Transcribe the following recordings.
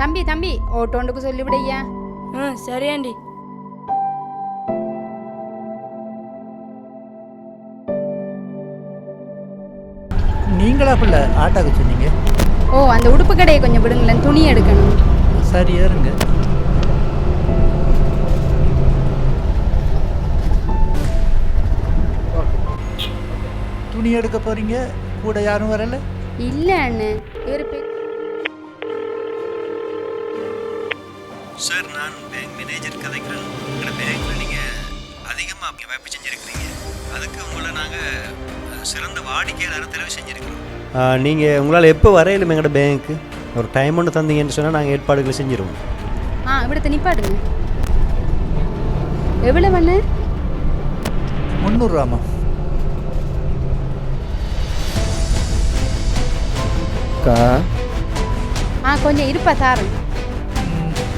தம்பி தம்பி ஓட்டோண்டுக்கு சொல்லிவிடையா. சரி ஆண்டி. நீங்களா பிள்ளை ஆட்டாக்க சொன்னீங்க? ஓ அந்த உடுப்பு கடையை கொஞ்சம் விடுங்களேன், துணி எடுக்கணும். சரி ஏறுங்க. துணி எடுக்க போறீங்க, கூட யாரும் வரல? இல்ல அண்ணே இவர் சார், நான் பேங்க் மேனேஜர் கதைக்கிறேன். எங்களோட பேங்க்கில் நீங்கள் அதிகமாக அப்படி வாய்ப்பு செஞ்சுருக்கிறீங்க. அதுக்கு உங்களை நாங்கள் சிறந்த வாடிக்கையாளரை தெரிவு செஞ்சுருக்கிறோம். நீங்கள் உங்களால் எப்போ வரையிலும் எங்களோட பேங்க்கு ஒரு டைம் ஒன்று தந்தீங்கன்னு சொன்னால் நாங்கள் ஏற்பாடுகளை செஞ்சுருவோம். இവിടുത്തെ நிப்பாடுங்க. எவ்வளவு அண்ணே? 300 ரூபாமா? கொஞ்சம் இருப்பா தாரேன்.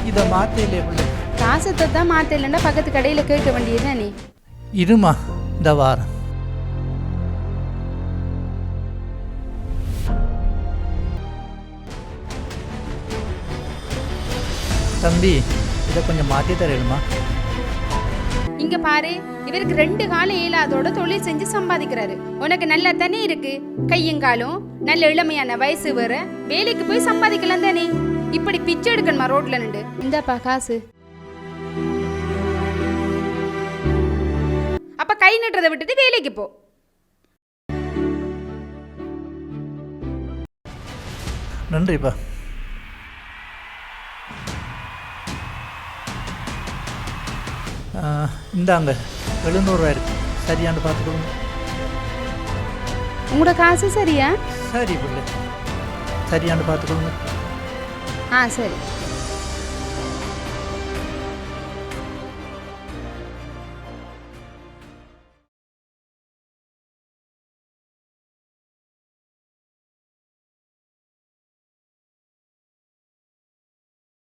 இதை மாற்றலையே பிள்ளை. காசத்தை தான் மாற்ற இல்லைன்னா பக்கத்து கடையில் கேட்க வேண்டியது நீ. இருமா இந்த வாரம். தம்பி இதை கொஞ்சம் மாற்றி தரணுமா? இங்க பாரு, இவருக்கு 2 காலம் இயலாதோட தொழில் செஞ்சு சம்பாதிக்கிறாரு. உனக்கு நல்லா தானே இருக்கு, கையும் காலும் நல்ல இளமையான வயசு, வேற வேலைக்கு போய் சம்பாதிக்கலாம் தானே. இப்படி பிச்சை எடுக்கணுமா ரோட்ல நின்று? இந்தாப்பா காசு. அப்ப கை நட்டுறதை விட்டுட்டு வேலைக்கு போ. நன்றிப்பா. இந்தாங்க 700 ரூபா இருக்கு, சரியான்னு பார்த்துக்கோங்க. உங்களோட காசு சரியா? சரி பிள்ளை, சரியான்னு பார்த்துக்கோங்க. சரி.